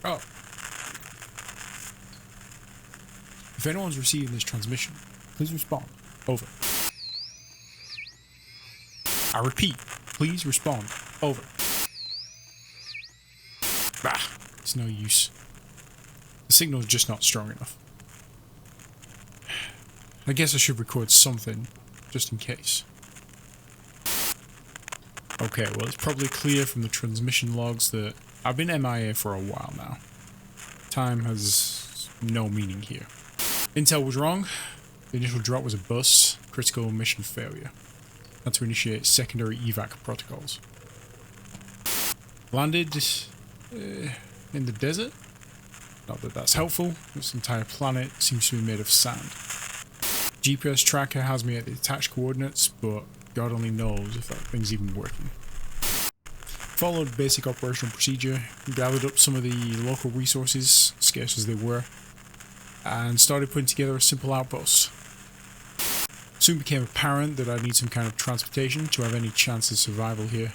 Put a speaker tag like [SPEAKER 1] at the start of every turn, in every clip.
[SPEAKER 1] Oh. If anyone's receiving this transmission, please respond. Over. I repeat, please respond. Over. Bah, it's no use. The signal's just not strong enough. I guess I should record something, just in case. Okay, well it's probably clear from the transmission logs that I've been MIA for a while now. Time has no meaning here. Intel was wrong. The initial drop was a bust. Critical mission failure. Had to initiate secondary evac protocols. Landed in the desert? Not that that's helpful. This entire planet seems to be made of sand. GPS tracker has me at the attached coordinates, but God only knows if that thing's even working. Followed basic operational procedure, gathered up some of the local resources, scarce as they were, and started putting together a simple outpost. Soon became apparent that I need some kind of transportation to have any chance of survival here.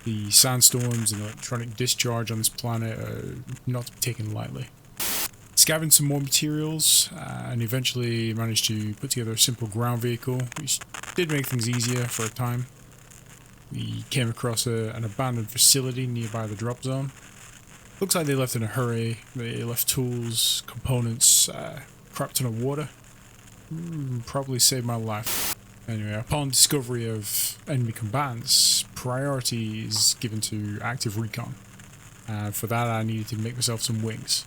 [SPEAKER 1] The sandstorms and electronic discharge on this planet are not to be taken lightly. Scavenged some more materials and eventually managed to put together a simple ground vehicle, which did make things easier for a time. We came across an abandoned facility nearby the drop zone. Looks like they left in a hurry. They left tools, components, crap ton of water. Probably saved my life. Anyway, upon discovery of enemy combatants, priority is given to active recon. For that I needed to make myself some wings.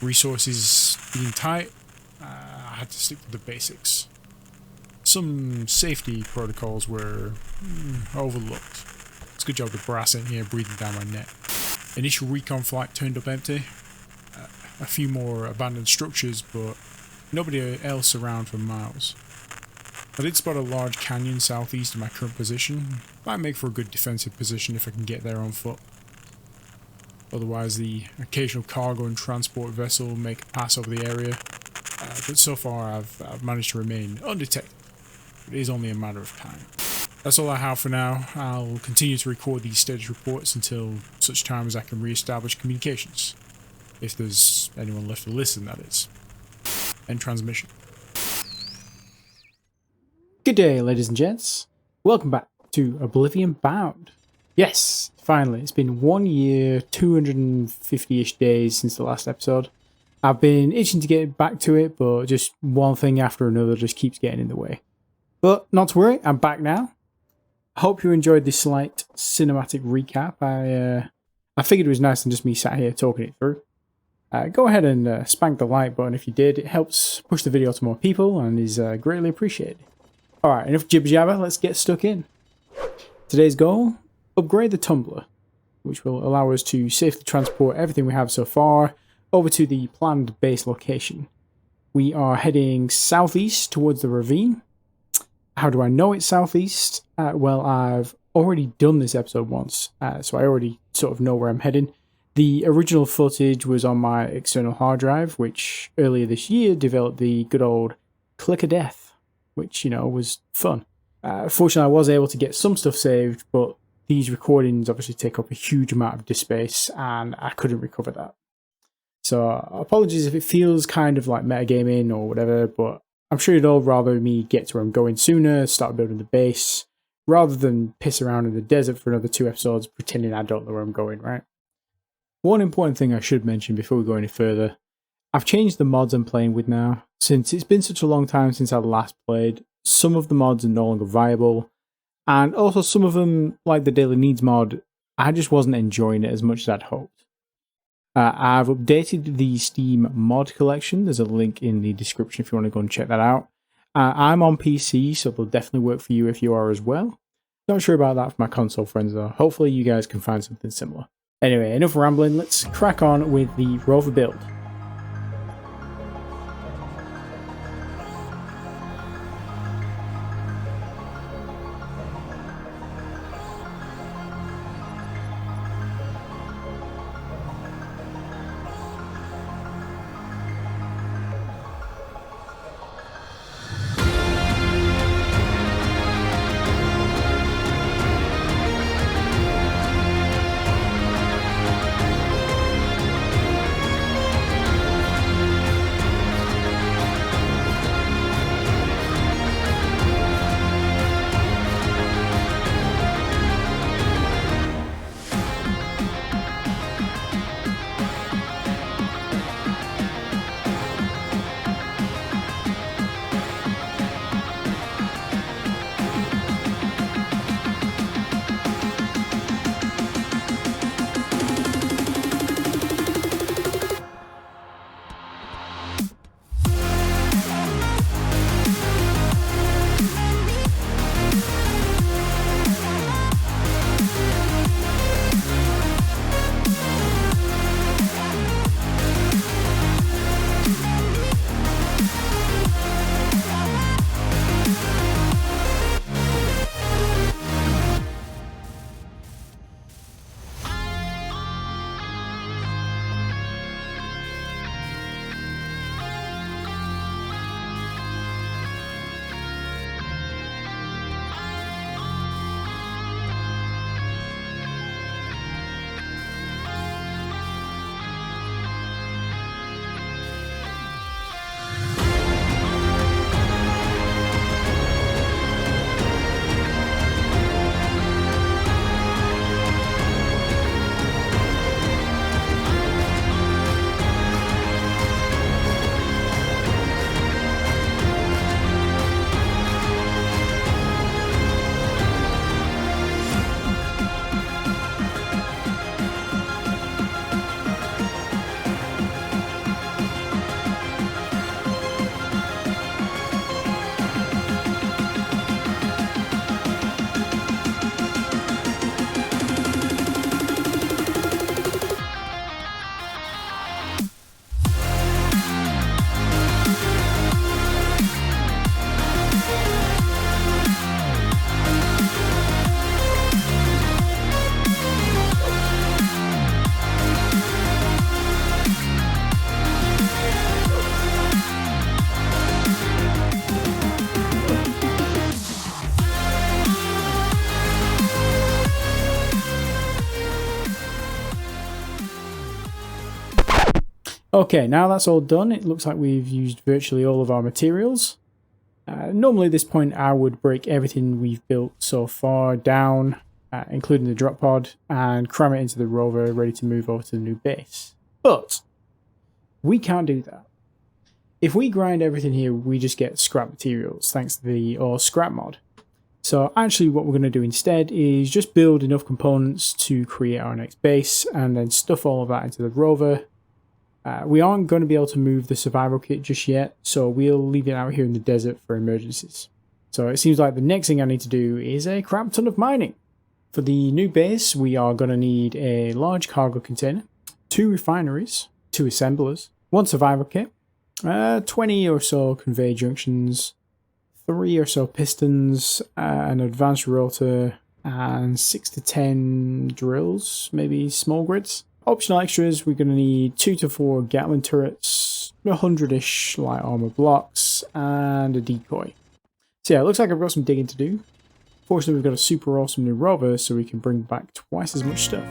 [SPEAKER 1] Resources being tight, I had to stick to the basics. Some safety protocols were overlooked. It's a good job the brass ain't here breathing down my neck. Initial recon flight turned up empty. A few more abandoned structures, but nobody else around for miles. I did spot a large canyon southeast of my current position. Might make for a good defensive position if I can get there on foot. Otherwise, the occasional cargo and transport vessel make a pass over the area. But so far, I've managed to remain undetected. It is only a matter of time. That's all I have for now. I'll continue to record these status reports until such time as I can re-establish communications. If there's anyone left to listen, that is. End transmission.
[SPEAKER 2] Good day, ladies and gents. Welcome back to Oblivion Bound. Yes, finally. It's been 1 year, 250-ish days since the last episode. I've been itching to get back to it, but just one thing after another just keeps getting in the way. But not to worry, I'm back now. I hope you enjoyed this slight cinematic recap. I figured it was nice than just me sat here talking it through. Go ahead and spank the like button if you did. It helps push the video to more people and is greatly appreciated. Alright, enough jibber jabber, let's get stuck in. Today's goal, upgrade the tumbler, which will allow us to safely transport everything we have so far over to the planned base location. We are heading southeast towards the ravine. How do I know it's southeast? Well, I've already done this episode once, so I already sort of know where I'm heading. The original footage was on my external hard drive, which earlier this year developed the good old click of death, which, you know, was fun. Fortunately, I was able to get some stuff saved, but these recordings obviously take up a huge amount of disk space, and I couldn't recover that. So, apologies if it feels kind of like metagaming or whatever, but I'm sure you'd all rather me get to where I'm going sooner, start building the base, rather than piss around in the desert for another 2 episodes pretending I don't know where I'm going, right? One important thing I should mention before we go any further, I've changed the mods I'm playing with now. Since it's been such a long time since I last played, some of the mods are no longer viable, and also some of them, like the Daily Needs mod, I just wasn't enjoying it as much as I'd hoped. I've updated the Steam mod collection. There's a link in the description if you want to go and check that out. I'm on PC, so they'll definitely work for you if you are as well. Not sure about that for my console friends though. Hopefully you guys can find something similar. Anyway, enough rambling, let's crack on with the rover build. Okay, now that's all done, it looks like we've used virtually all of our materials. Normally at this point I would break everything we've built so far down, including the drop pod, and cram it into the rover ready to move over to the new base. But we can't do that. If we grind everything here, we just get scrap materials thanks to the ore scrap mod. So actually what we're going to do instead is just build enough components to create our next base and then stuff all of that into the rover. We aren't going to be able to move the survival kit just yet, so we'll leave it out here in the desert for emergencies. So it seems like the next thing I need to do is a crap ton of mining. For the new base, we are going to need a large cargo container, 2 refineries, 2 assemblers, 1 survival kit, 20 or so conveyor junctions, 3 or so pistons, an advanced rotor, and 6 to 10 drills, maybe small grids. Optional extras, we're going to need 2 to 4 Gatling turrets, 100-ish light armor blocks, and a decoy. So yeah, it looks like I've got some digging to do. Fortunately, we've got a super awesome new rover, so we can bring back twice as much stuff.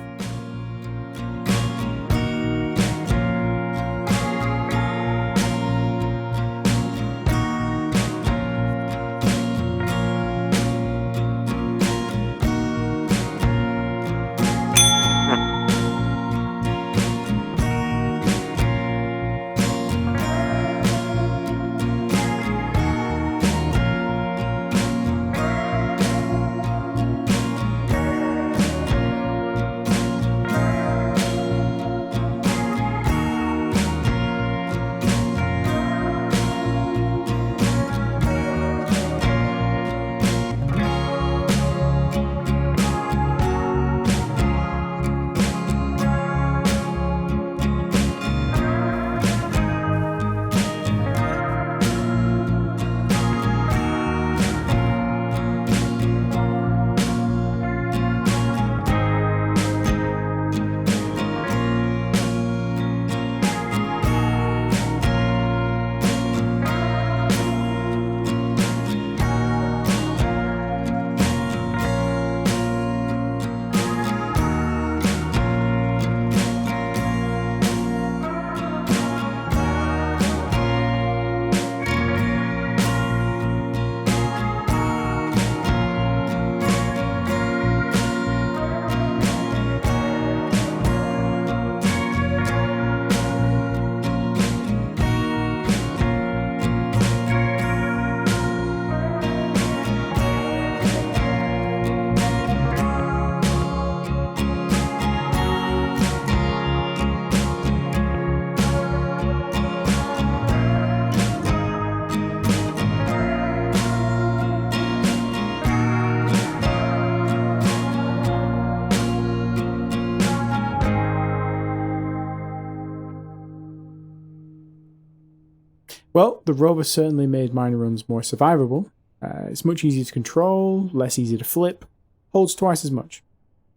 [SPEAKER 2] Well, the rover certainly made mine runs more survivable. It's much easier to control, less easy to flip, holds twice as much.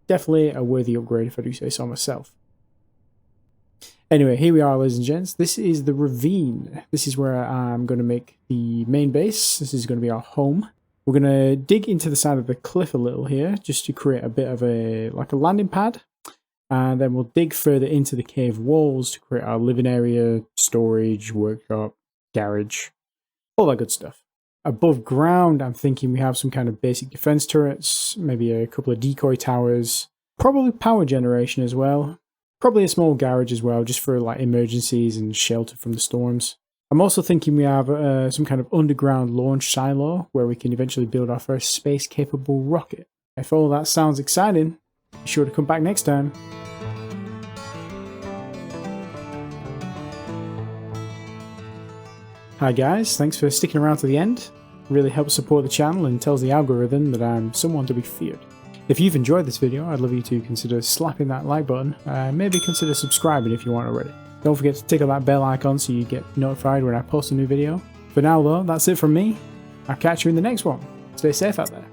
[SPEAKER 2] Definitely a worthy upgrade if I do say so myself. Anyway, here we are, ladies and gents. This is the ravine. This is where I'm going to make the main base. This is going to be our home. We're going to dig into the side of the cliff a little here, just to create a bit of a landing pad. And then we'll dig further into the cave walls to create our living area, storage, workshop, garage, all that good stuff. Above ground, I'm thinking we have some kind of basic defense turrets, maybe a couple of decoy towers, probably power generation as well, probably a small garage as well, just for like emergencies and shelter from the storms. I'm also thinking we have some kind of underground launch silo where we can eventually build our first space-capable rocket. If all that sounds exciting, be sure to come back next time. Hi guys, thanks for sticking around to the end. It really helps support the channel and tells the algorithm that I'm someone to be feared. If you've enjoyed this video, I'd love you to consider slapping that like button, maybe consider subscribing if you want already. Don't forget to tickle that bell icon so you get notified when I post a new video. For now though, that's it from me. I'll catch you in the next one. Stay safe out there.